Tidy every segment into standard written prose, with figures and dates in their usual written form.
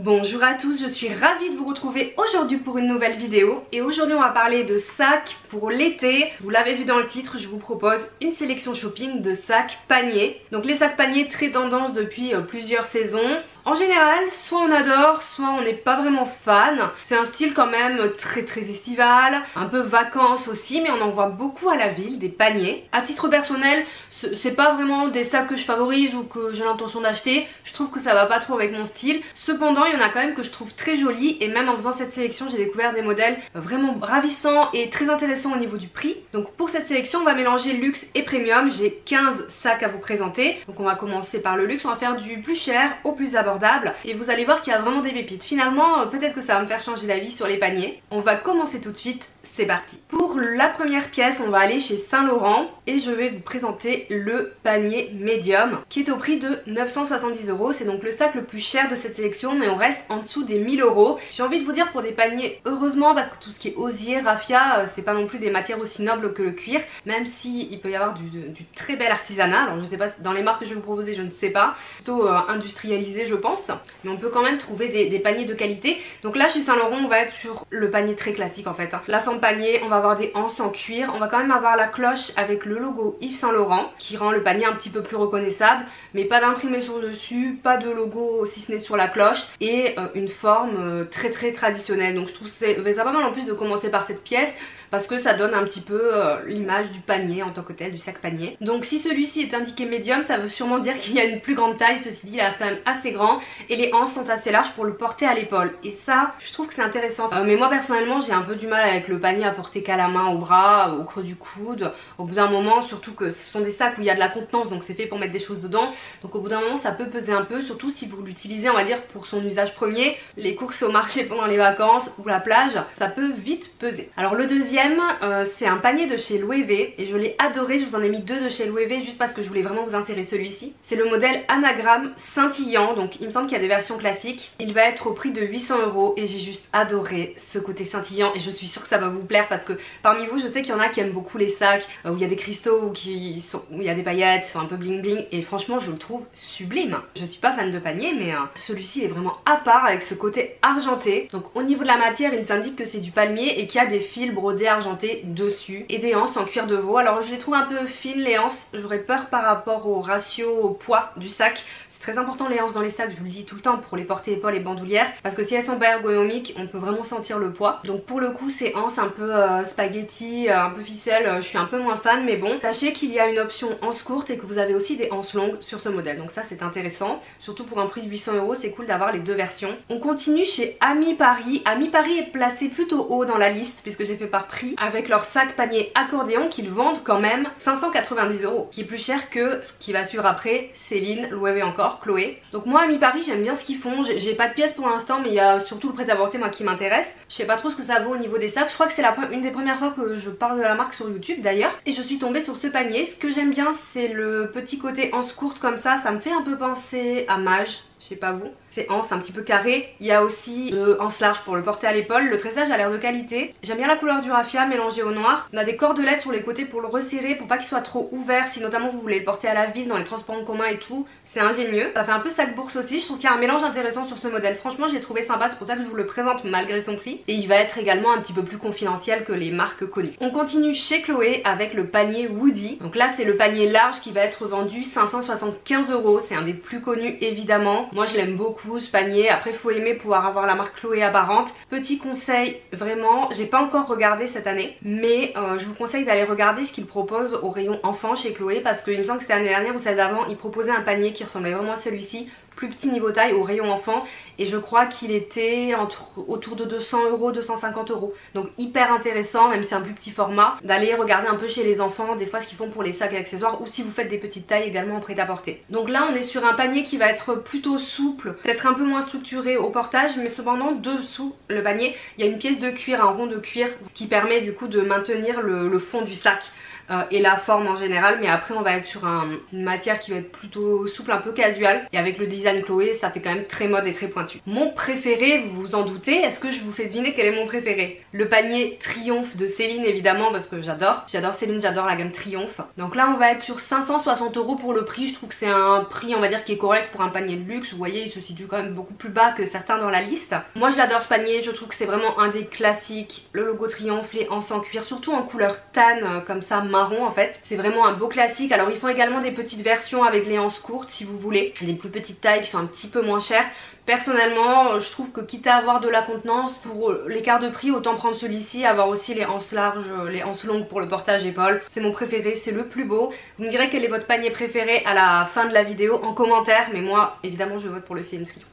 Bonjour à tous, je suis ravie de vous retrouver aujourd'hui pour une nouvelle vidéo. Et aujourd'hui on va parler de sacs pour l'été. Vous l'avez vu dans le titre, je vous propose une sélection shopping de sacs paniers. Donc les sacs paniers très tendance depuis plusieurs saisons. En général, soit on adore, soit on n'est pas vraiment fan. C'est un style quand même très estival, un peu vacances aussi, mais on en voit beaucoup à la ville, des paniers. À titre personnel, c'est pas vraiment des sacs que je favorise ou que j'ai l'intention d'acheter. Je trouve que ça va pas trop avec mon style. Cependant, il y en a quand même que je trouve très jolis et même en faisant cette sélection, j'ai découvert des modèles vraiment ravissants et très intéressants au niveau du prix. Donc pour cette sélection, on va mélanger luxe et premium. J'ai 15 sacs à vous présenter. Donc on va commencer par le luxe, on va faire du plus cher au plus abordable. Et vous allez voir qu'il y a vraiment des pépites. Finalement, peut-être que ça va me faire changer d'avis sur les paniers. On va commencer tout de suite. C'est parti. Pour la première pièce, on va aller chez Saint Laurent et je vais vous présenter le panier médium qui est au prix de 970 €. C'est donc le sac le plus cher de cette sélection, mais on reste en dessous des 1000 €. J'ai envie de vous dire pour des paniers, heureusement, parce que tout ce qui est osier, raffia, c'est pas non plus des matières aussi nobles que le cuir, même si il peut y avoir du très bel artisanat. Alors je sais pas, dans les marques que je vais vous proposer, je ne sais pas, plutôt industrialisé je pense, mais on peut quand même trouver des paniers de qualité. Donc là chez Saint Laurent, on va être sur le panier très classique en fait. La forme panier, on va avoir des anses en cuir, on va quand même avoir la cloche avec le logo Yves Saint Laurent qui rend le panier un petit peu plus reconnaissable, mais pas d'imprimé sur le dessus, pas de logo si ce n'est sur la cloche, et une forme très traditionnelle. Donc je trouve ça pas mal en plus de commencer par cette pièce parce que ça donne un petit peu l'image du panier en tant que tel, du sac panier. Donc si celui-ci est indiqué médium, ça veut sûrement dire qu'il y a une plus grande taille. Ceci dit, il a l'air quand même assez grand et les anses sont assez larges pour le porter à l'épaule. Et ça, je trouve que c'est intéressant. Mais moi personnellement, j'ai un peu du mal avec le panier à porter qu'à la main, au bras, au creux du coude. Au bout d'un moment, surtout que ce sont des sacs où il y a de la contenance, donc c'est fait pour mettre des choses dedans. Donc au bout d'un moment, ça peut peser un peu, surtout si vous l'utilisez, on va dire, pour son usage premier. Les courses au marché pendant les vacances ou la plage, ça peut vite peser. Alors le deuxième, c'est un panier de chez Loewe et je l'ai adoré. Je vous en ai mis deux de chez Loewe juste parce que je voulais vraiment vous insérer celui-ci. C'est le modèle anagramme scintillant, donc il me semble qu'il y a des versions classiques. Il va être au prix de 800 € et j'ai juste adoré ce côté scintillant et je suis sûre que ça va vous plaire parce que parmi vous, je sais qu'il y en a qui aiment beaucoup les sacs où il y a des cristaux ou où il y a des paillettes, qui sont un peu bling bling, et franchement je le trouve sublime. Je suis pas fan de panier, mais celui-ci est vraiment à part avec ce côté argenté. Donc au niveau de la matière, il s'indique que c'est du palmier et qu'il y a des fils brodés argentés dessus et des anses en cuir de veau. Alors je les trouve un peu fines les anses, j'aurais peur par rapport au ratio au poids du sac. C'est très important les anses dans les sacs, je vous le dis tout le temps, pour les porter-épaules et bandoulières, parce que si elles sont pas ergonomiques, on peut vraiment sentir le poids. Donc pour le coup, ces anses un peu spaghetti, un peu ficelle, je suis un peu moins fan, mais bon. Sachez qu'il y a une option anse courte et que vous avez aussi des anses longues sur ce modèle, donc ça c'est intéressant. Surtout pour un prix de 800 €, c'est cool d'avoir les deux versions. On continue chez Ami Paris. Ami Paris est placé plutôt haut dans la liste puisque j'ai fait par prix, avec leur sac panier accordéon qu'ils vendent quand même 590 €, qui est plus cher que ce qui va suivre après, Céline, Loewe encore, Chloé. Donc moi Ami Paris, j'aime bien ce qu'ils font. J'ai pas de pièces pour l'instant, mais il y a surtout le prêt-à-porter moi qui m'intéresse. Je sais pas trop ce que ça vaut au niveau des sacs. Je crois que c'est une des premières fois que je parle de la marque sur YouTube d'ailleurs, et je suis tombée sur ce panier. Ce que j'aime bien, c'est le petit côté anse courte comme ça me fait un peu penser à Mage. Je sais pas vous, c'est anse un petit peu carré. Il y a aussi anse large pour le porter à l'épaule. Le tressage a l'air de qualité. J'aime bien la couleur du raffia mélangée au noir. On a des cordelettes sur les côtés pour le resserrer, pour pas qu'il soit trop ouvert si notamment vous voulez le porter à la ville, dans les transports en commun et tout. C'est ingénieux. Ça fait un peu sac bourse aussi. Je trouve qu'il y a un mélange intéressant sur ce modèle. Franchement j'ai trouvé sympa, c'est pour ça que je vous le présente malgré son prix. Et il va être également un petit peu plus confidentiel que les marques connues. On continue chez Chloé avec le panier Woody. Donc là c'est le panier large qui va être vendu 575 €. C'est un des plus connus évidemment. Moi je l'aime beaucoup ce panier. Après il faut aimer pouvoir avoir la marque Chloé apparente. Petit conseil, vraiment, j'ai pas encore regardé cette année, mais je vous conseille d'aller regarder ce qu'ils proposent au rayon enfant chez Chloé, parce qu'il me semble que c'était l'année dernière ou celle d'avant, ils proposaient un panier qui ressemblait vraiment à celui-ci, plus petit niveau taille, au rayon enfant, et je crois qu'il était autour de 200 €, 250 €. Donc hyper intéressant, même si c'est un plus petit format, d'aller regarder un peu chez les enfants des fois ce qu'ils font pour les sacs et accessoires, ou si vous faites des petites tailles également en prêt-à-porter. Donc là on est sur un panier qui va être plutôt souple, peut-être un peu moins structuré au portage, mais cependant dessous le panier il y a une pièce de cuir, un rond de cuir qui permet du coup de maintenir le fond du sac. et la forme en général, mais après on va être sur une matière qui va être plutôt souple, un peu casual, et avec le design Chloé ça fait quand même très mode et très pointu. Mon préféré, vous vous en doutez, est-ce que je vous fais deviner quel est mon préféré? Le panier Triomphe de Céline évidemment, parce que j'adore Céline, j'adore la gamme Triomphe. Donc là on va être sur 560 € pour le prix. Je trouve que c'est un prix on va dire qui est correct pour un panier de luxe. Vous voyez, il se situe quand même beaucoup plus bas que certains dans la liste. Moi j'adore ce panier, je trouve que c'est vraiment un des classiques. Le logo Triomphe, les anses en cuir, surtout en couleur tan comme ça, marron en fait. C'est vraiment un beau classique. Alors ils font également des petites versions avec les anses courtes si vous voulez, des plus petites tailles qui sont un petit peu moins chères. Personnellement, je trouve que quitte à avoir de la contenance pour l'écart de prix, autant prendre celui-ci, avoir aussi les anses larges, les anses longues pour le portage épaule. C'est mon préféré, c'est le plus beau. Vous me direz quel est votre panier préféré à la fin de la vidéo en commentaire, mais moi évidemment je vote pour le Céline Triomphe.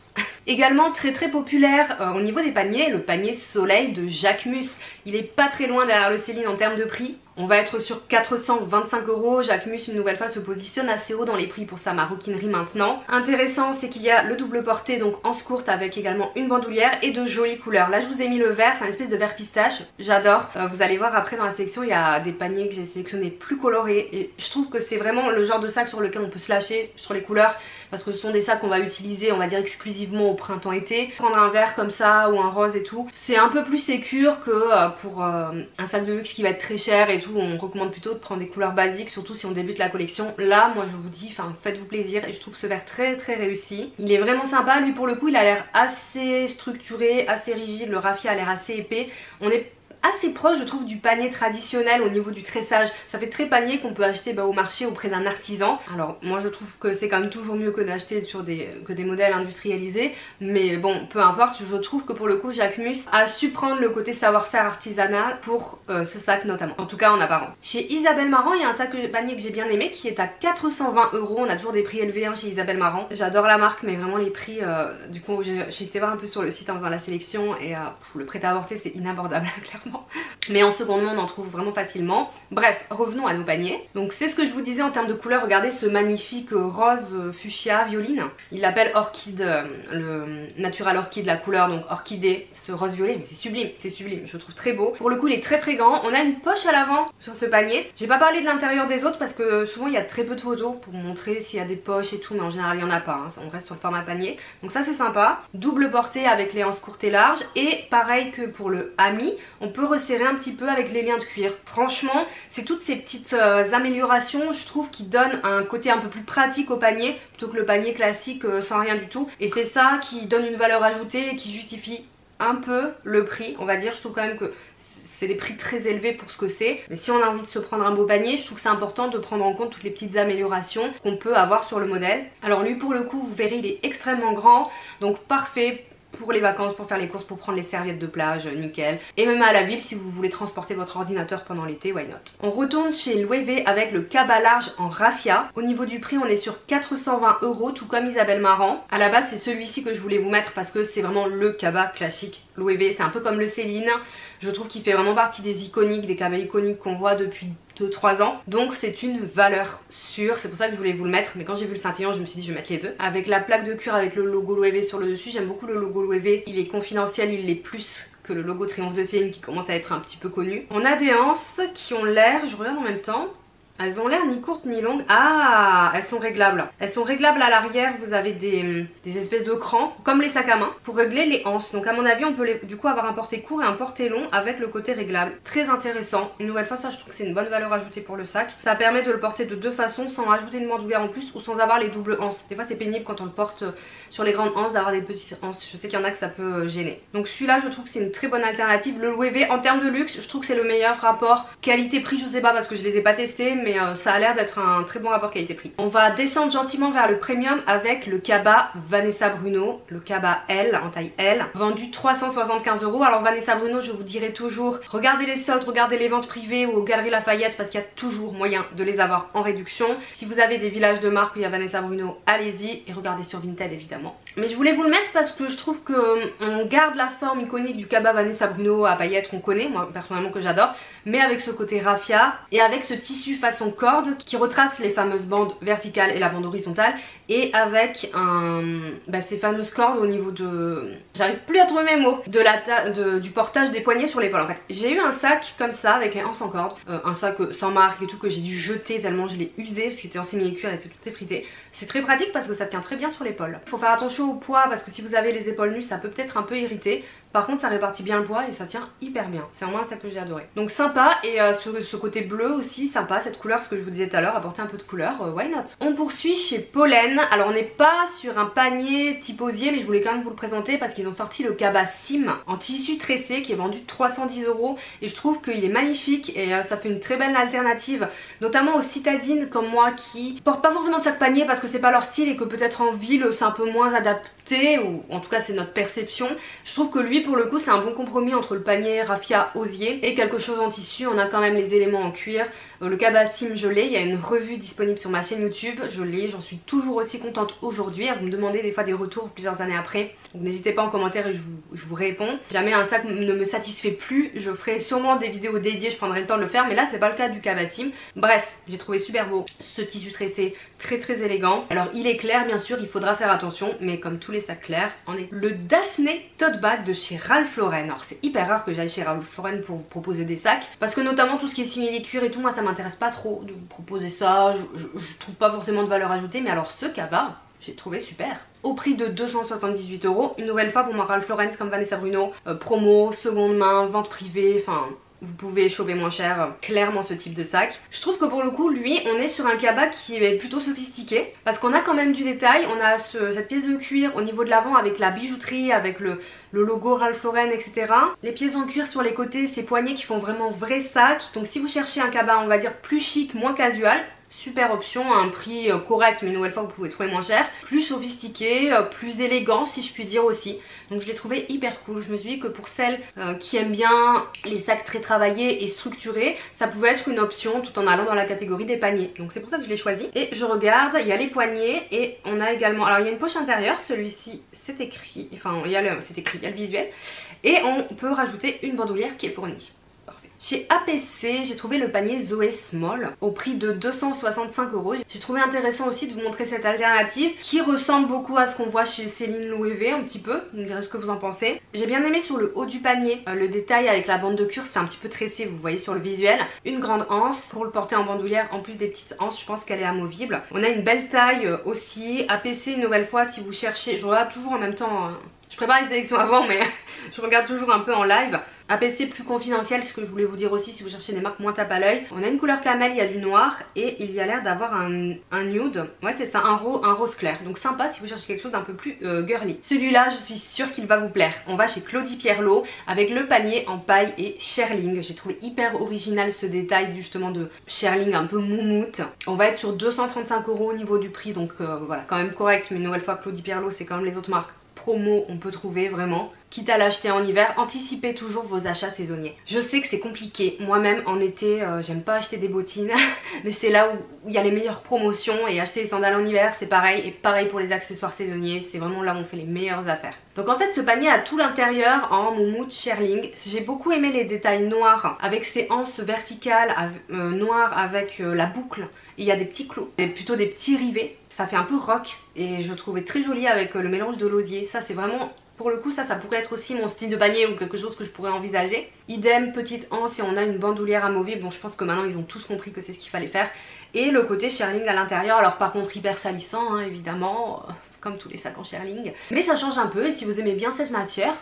Également très populaire au niveau des paniers, le panier Soleil de Jacquemus. Il est pas très loin derrière le Céline en termes de prix. On va être sur 425 €. Jacquemus une nouvelle fois se positionne assez haut dans les prix pour sa maroquinerie maintenant. Intéressant, c'est qu'il y a le double porté, donc anse courte avec également une bandoulière et de jolies couleurs. Là je vous ai mis le vert, c'est une espèce de vert pistache, j'adore. Vous allez voir après dans la sélection, il y a des paniers que j'ai sélectionnés plus colorés et je trouve que c'est vraiment le genre de sac sur lequel on peut se lâcher sur les couleurs, parce que ce sont des sacs qu'on va utiliser on va dire exclusivement au printemps-été. Prendre un vert comme ça ou un rose et tout, c'est un peu plus sécure que pour un sac de luxe qui va être très cher et tout. On recommande plutôt de prendre des couleurs basiques, surtout si on débute la collection. Là moi je vous dis, faites-vous plaisir, et je trouve ce vert très réussi. Il est vraiment sympa, lui pour le coup il a l'air assez structuré, assez rigide, le raffia a l'air assez épais. On est assez proche je trouve du panier traditionnel au niveau du tressage. Ça fait très panier qu'on peut acheter au marché auprès d'un artisan. Alors moi je trouve que c'est quand même toujours mieux que d'acheter sur des modèles industrialisés, mais bon peu importe, je trouve que pour le coup Jacquemus a su prendre le côté savoir-faire artisanal pour ce sac notamment, en tout cas en apparence. Chez Isabelle Marant il y a un sac panier que j'ai bien aimé qui est à 420 €. On a toujours des prix élevés chez Isabelle Marant. J'adore la marque, mais vraiment les prix du coup j'ai été voir un peu sur le site en faisant la sélection et le prêt-à-porter c'est inabordable clairement. Mais en seconde main on en trouve vraiment facilement. Bref, revenons à nos paniers. Donc c'est ce que je vous disais en termes de couleurs. Regardez ce magnifique rose fuchsia violine. Il l'appelle orchide, le natural orchide, la couleur donc orchidée, ce rose violet. Mais c'est sublime, je le trouve très beau. Pour le coup il est très grand. On a une poche à l'avant sur ce panier. J'ai pas parlé de l'intérieur des autres parce que souvent il y a très peu de photos pour montrer s'il y a des poches et tout, mais en général il y en a pas, hein. On reste sur le format panier. Donc ça c'est sympa. Double portée avec les anses courtes et larges. Et pareil que pour le Ami, on peut resserrer un petit peu avec les liens de cuir. Franchement c'est toutes ces petites améliorations je trouve qui donnent un côté un peu plus pratique au panier plutôt que le panier classique sans rien du tout, et c'est ça qui donne une valeur ajoutée et qui justifie un peu le prix on va dire. Je trouve quand même que c'est des prix très élevés pour ce que c'est, mais si on a envie de se prendre un beau panier, je trouve que c'est important de prendre en compte toutes les petites améliorations qu'on peut avoir sur le modèle. Alors lui pour le coup vous verrez il est extrêmement grand, donc parfait pour les vacances, pour faire les courses, pour prendre les serviettes de plage, nickel. Et même à la ville si vous voulez transporter votre ordinateur pendant l'été, why not. On retourne chez Loewe avec le cabas large en raffia. Au niveau du prix on est sur 420 €, tout comme Isabelle Marant. À la base c'est celui-ci que je voulais vous mettre parce que c'est vraiment le cabas classique Loewe. C'est un peu comme le Céline, je trouve qu'il fait vraiment partie des iconiques, des cabas iconiques qu'on voit depuis 2-3 ans, donc c'est une valeur sûre. C'est pour ça que je voulais vous le mettre, mais quand j'ai vu le scintillon je me suis dit je vais mettre les deux. Avec la plaque de cuir avec le logo Loewe sur le dessus, j'aime beaucoup le logo Loewe. Il est confidentiel, il l'est plus que le logo Triomphe de Céline qui commence à être un petit peu connu. On a des anses qui ont l'air, je regarde en même temps, elles ont l'air ni courtes ni longues. Ah, elles sont réglables. Elles sont réglables à l'arrière, vous avez des espèces de crans, comme les sacs à main, pour régler les anses. Donc à mon avis on peut du coup avoir un porté court et un porté long avec le côté réglable. Très intéressant. Une nouvelle fois ça je trouve que c'est une bonne valeur ajoutée pour le sac. Ça permet de le porter de deux façons sans ajouter une bandoulière en plus ou sans avoir les doubles anses. Des fois c'est pénible quand on le porte sur les grandes anses d'avoir des petites anses. Je sais qu'il y en a que ça peut gêner. Donc celui-là je trouve que c'est une très bonne alternative. Le Loewe en termes de luxe je trouve que c'est le meilleur rapport qualité-prix. Je sais pas parce que je les ai pas testés, mais ça a l'air d'être un très bon rapport qualité-prix. On va descendre gentiment vers le premium avec le cabas Vanessa Bruno, le cabas L en taille L, vendu 375 €. Alors Vanessa Bruno je vous dirai toujours, regardez les soldes, regardez les ventes privées ou aux Galeries Lafayette parce qu'il y a toujours moyen de les avoir en réduction. Si vous avez des villages de marque où il y a Vanessa Bruno, allez-y, et regardez sur Vinted évidemment. Mais je voulais vous le mettre parce que je trouve qu'on garde la forme iconique du cabas Vanessa Bruno à paillettes qu'on connaît, moi personnellement que j'adore, mais avec ce côté raffia et avec ce tissu façon façon corde qui retrace les fameuses bandes verticales et la bande horizontale, et avec ces fameuses cordes au niveau de... J'arrive plus à trouver mes mots. Du portage des poignets sur l'épaule en fait. J'ai eu un sac comme ça avec les hanches en corde, un sac sans marque et tout que j'ai dû jeter tellement je l'ai usé parce qu'il était en simili-cuir et était tout effrité. C'est très pratique parce que ça tient très bien sur l'épaule. Faut faire attention au poids parce que si vous avez les épaules nues ça peut peut-être un peu irriter. Par contre ça répartit bien le poids et ça tient hyper bien. C'est vraiment ça que j'ai adoré. Donc sympa, et ce côté bleu aussi sympa, cette couleur, ce que je vous disais tout à l'heure, apporter un peu de couleur, why not. On poursuit chez Pollen. Alors on n'est pas sur un panier type osier, mais je voulais quand même vous le présenter parce qu'ils ont sorti le cabas Sim en tissu tressé qui est vendu 310 € et je trouve qu'il est magnifique et ça fait une très belle alternative, notamment aux citadines comme moi qui portent pas forcément de sac panier parce que c'est pas leur style et que peut-être en ville c'est un peu moins adapté, ou en tout cas c'est notre perception. Je trouve que lui pour le coup c'est un bon compromis entre le panier raffia osier et quelque chose en tissu. On a quand même les éléments en cuir. Le cabas Sim je l'ai, il y a une revue disponible sur ma chaîne YouTube, je l'ai, j'en suis toujours aussi contente aujourd'hui. Vous me demandez des fois des retours plusieurs années après, donc n'hésitez pas en commentaire et je vous réponds. Si jamais un sac ne me satisfait plus, je ferai sûrement des vidéos dédiées, je prendrai le temps de le faire, mais là c'est pas le cas du cabas Sim. Bref, j'ai trouvé super beau ce tissu tressé, très élégant. Alors il est clair bien sûr, il faudra faire attention, mais comme tous les sacs clairs, on est le Daphné Tote Bag de chez Ralph Lauren. Alors c'est hyper rare que j'aille chez Ralph Lauren pour vous proposer des sacs, parce que notamment tout ce qui est simili-cuir et tout, moi ça m'intéresse pas trop de vous proposer ça, je trouve pas forcément de valeur ajoutée, mais alors ce cabas, j'ai trouvé super. Au prix de 278 €, une nouvelle fois pour moi Ralph Lauren comme Vanessa Bruno, promo, seconde main, vente privée, enfin... Vous pouvez choper moins cher, clairement ce type de sac. Je trouve que pour le coup, lui, on est sur un cabas qui est plutôt sophistiqué. Parce qu'on a quand même du détail, on a cette pièce de cuir au niveau de l'avant avec la bijouterie, avec le logo Ralph Lauren, etc. Les pièces en cuir sur les côtés, ces poignées qui font vraiment vrai sac. Donc si vous cherchez un cabas, on va dire plus chic, moins casual, super option à un prix correct, mais une nouvelle fois vous pouvez trouver moins cher, plus sophistiqué, plus élégant si je puis dire aussi. Donc je l'ai trouvé hyper cool. Je me suis dit que pour celles qui aiment bien les sacs très travaillés et structurés, ça pouvait être une option tout en allant dans la catégorie des paniers. Donc c'est pour ça que je l'ai choisi. Et je regarde, il y a les poignets et on a également, alors il y a une poche intérieure, celui-ci c'est écrit, enfin il y a le visuel, et on peut rajouter une bandoulière qui est fournie. Chez APC, j'ai trouvé le panier Zoé Small au prix de 265 €. J'ai trouvé intéressant aussi de vous montrer cette alternative qui ressemble beaucoup à ce qu'on voit chez Céline Loewe un petit peu. Vous me direz ce que vous en pensez. J'ai bien aimé sur le haut du panier, le détail avec la bande de cuir, c'est un petit peu tressé, vous voyez sur le visuel. Une grande anse pour le porter en bandoulière, en plus des petites anses, je pense qu'elle est amovible. On a une belle taille aussi. APC une nouvelle fois si vous cherchez, je regarde toujours en même temps... Je prépare les sélections avant mais je regarde toujours un peu en live. APC plus confidentiel, ce que je voulais vous dire aussi si vous cherchez des marques moins tape à l'œil. On a une couleur camel, il y a du noir et il y a l'air d'avoir un nude. Ouais c'est ça, un rose clair. Donc sympa si vous cherchez quelque chose d'un peu plus girly. Celui-là je suis sûre qu'il va vous plaire. On va chez Claudie Pierlot avec le panier en paille et shearling. J'ai trouvé hyper original ce détail justement de shearling un peu moumoute. On va être sur 235 € au niveau du prix, donc voilà, quand même correct. Mais une nouvelle fois Claudie Pierlot c'est quand même les autres marques promo on peut trouver vraiment, quitte à l'acheter en hiver. Anticipez toujours vos achats saisonniers. Je sais que c'est compliqué, moi-même en été j'aime pas acheter des bottines mais c'est là où il y a les meilleures promotions, et acheter les sandales en hiver c'est pareil, et pareil pour les accessoires saisonniers, c'est vraiment là où on fait les meilleures affaires. Donc en fait ce panier a tout l'intérieur en moumoute shearling. J'ai beaucoup aimé les détails noirs avec ces anses verticales noires avec la boucle, et il y a des petits clous, plutôt des petits rivets. Ça fait un peu rock et je trouvais très joli avec le mélange de l'osier. Ça c'est vraiment, pour le coup ça pourrait être aussi mon style de panier ou quelque chose que je pourrais envisager. Idem, petite anse et on a une bandoulière amovible. Bon je pense que maintenant ils ont tous compris que c'est ce qu'il fallait faire. Et le côté shearling à l'intérieur, alors par contre hyper salissant hein, évidemment, comme tous les sacs en shearling. Mais ça change un peu et si vous aimez bien cette matière,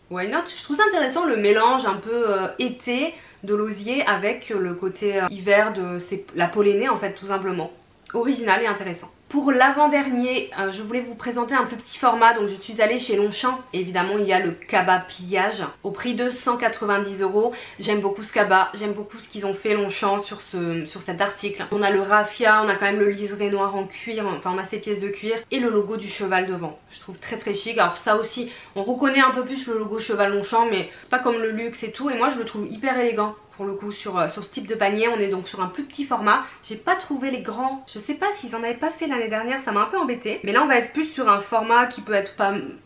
why not. Je trouve ça intéressant le mélange un peu été de l'osier avec le côté hiver de la pollénée en fait tout simplement. Original et intéressant. Pour l'avant-dernier, je voulais vous présenter un plus petit format, donc je suis allée chez Longchamp. Évidemment, il y a le cabas pliage au prix de 190 €. J'aime beaucoup ce cabas, j'aime beaucoup ce qu'ils ont fait Longchamp sur cet article. On a le raffia, on a quand même le liseré noir en cuir, enfin on a ces pièces de cuir et le logo du cheval devant. Je trouve très chic. Alors ça aussi, on reconnaît un peu plus le logo cheval Longchamp, mais c'est pas comme le luxe et tout, et moi je le trouve hyper élégant. Pour le coup sur ce type de panier, on est donc sur un plus petit format. J'ai pas trouvé les grands, je sais pas s'ils en avaient pas fait l'année dernière, ça m'a un peu embêté. Mais là on va être plus sur un format qui peut être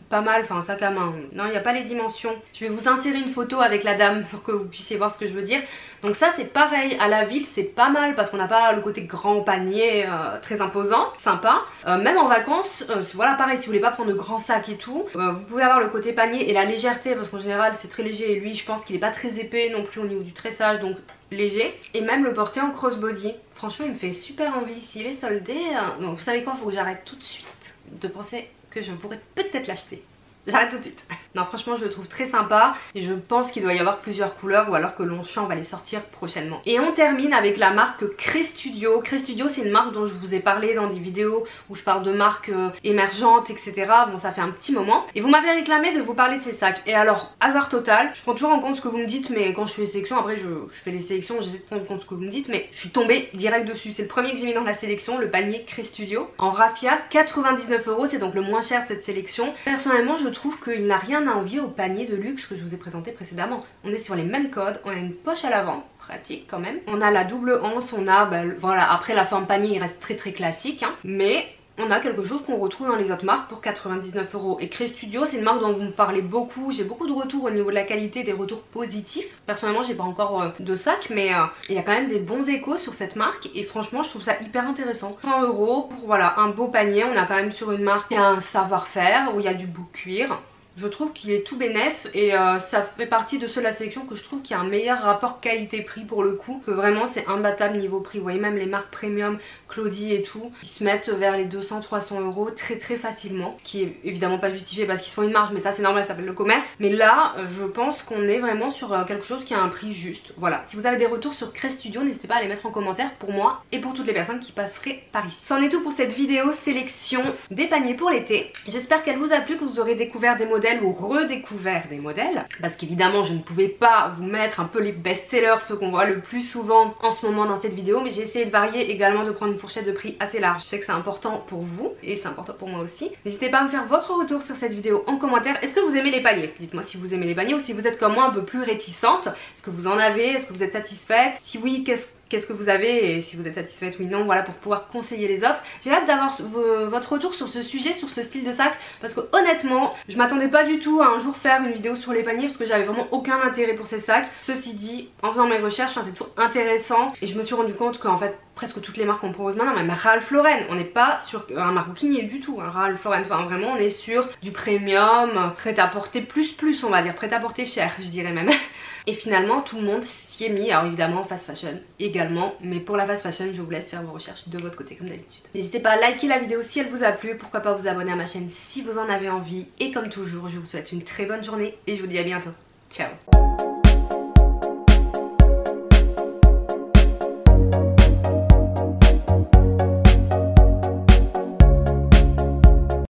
pas mal, enfin un sac à main. Non, il n'y a pas les dimensions. Je vais vous insérer une photo avec la dame pour que vous puissiez voir ce que je veux dire. Donc ça c'est pareil, à la ville c'est pas mal parce qu'on n'a pas le côté grand panier très imposant, sympa. Même en vacances, voilà pareil, si vous voulez pas prendre de grands sacs et tout, vous pouvez avoir le côté panier et la légèreté parce qu'en général c'est très léger et lui je pense qu'il est pas très épais non plus au niveau du tressage, donc léger. Et même le porter en crossbody, franchement il me fait super envie. S'il est soldé, donc vous savez quoi, faut que j'arrête tout de suite de penser que je pourrais peut-être l'acheter. J'arrête tout de suite. Non franchement je le trouve très sympa et je pense qu'il doit y avoir plusieurs couleurs ou alors que Longchamp va les sortir prochainement. Et on termine avec la marque Crestudio. Crestudio c'est une marque dont je vous ai parlé dans des vidéos où je parle de marques émergentes etc. Bon ça fait un petit moment. Et vous m'avez réclamé de vous parler de ces sacs. Et alors hasard total, je prends toujours en compte ce que vous me dites mais quand je fais les sélections, après je fais les sélections, j'essaie de prendre en compte ce que vous me dites, mais je suis tombée direct dessus. C'est le premier que j'ai mis dans la sélection, le panier Crestudio en raffia, 99 €, c'est donc le moins cher de cette sélection. Personnellement je trouve qu'il n'a rien à envier au panier de luxe que je vous ai présenté précédemment. On est sur les mêmes codes, on a une poche à l'avant, pratique quand même. On a la double anse, on a, voilà, après la forme panier il reste très classique, hein, mais on a quelque chose qu'on retrouve dans les autres marques pour 99 €. Et Crestudio c'est une marque dont vous me parlez beaucoup, j'ai beaucoup de retours au niveau de la qualité, des retours positifs. Personnellement j'ai pas encore de sac mais il y a quand même des bons échos sur cette marque et franchement je trouve ça hyper intéressant. 100 € pour voilà un beau panier, on a quand même sur une marque qui a un savoir-faire, où il y a du beau cuir. Je trouve qu'il est tout bénef et ça fait partie de ceux de la sélection que je trouve qu'il y a un meilleur rapport qualité-prix pour le coup. Que vraiment c'est imbattable niveau prix. Vous voyez même les marques premium, Claudie et tout, qui se mettent vers les 200-300 € très facilement. Ce qui est évidemment pas justifié parce qu'ils font une marge, mais ça c'est normal, ça s'appelle le commerce. Mais là je pense qu'on est vraiment sur quelque chose qui a un prix juste. Voilà, si vous avez des retours sur Crestudio, n'hésitez pas à les mettre en commentaire pour moi et pour toutes les personnes qui passeraient par ici. C'en est tout pour cette vidéo sélection des paniers pour l'été. J'espère qu'elle vous a plu, que vous aurez découvert des modèles ou redécouvert des modèles, parce qu'évidemment je ne pouvais pas vous mettre un peu les best-sellers, ceux qu'on voit le plus souvent en ce moment dans cette vidéo, mais j'ai essayé de varier également, de prendre une fourchette de prix assez large. Je sais que c'est important pour vous et c'est important pour moi aussi. N'hésitez pas à me faire votre retour sur cette vidéo en commentaire. Est-ce que vous aimez les paniers? Dites-moi si vous aimez les paniers ou si vous êtes comme moi un peu plus réticente. Est-ce que vous en avez? Est-ce que vous êtes satisfaite? Si oui, qu'est-ce que vous avez et si vous êtes satisfaite oui non, voilà, pour pouvoir conseiller les autres. J'ai hâte d'avoir votre retour sur ce sujet, sur ce style de sac, parce que honnêtement je m'attendais pas du tout à un jour faire une vidéo sur les paniers parce que j'avais vraiment aucun intérêt pour ces sacs. Ceci dit, en faisant mes recherches, c'est toujours intéressant et je me suis rendu compte qu'en fait presque toutes les marques qu'on propose maintenant, même Ralph Lauren, on n'est pas sur un maroquinier du tout, hein, Ralph Lauren, enfin vraiment on est sur du premium, prêt à porter plus on va dire, prêt à porter cher je dirais même. Et finalement tout le monde s'y est mis, alors évidemment fast fashion également, mais pour la fast fashion je vous laisse faire vos recherches de votre côté comme d'habitude. N'hésitez pas à liker la vidéo si elle vous a plu, pourquoi pas vous abonner à ma chaîne si vous en avez envie, et comme toujours je vous souhaite une très bonne journée et je vous dis à bientôt. Ciao.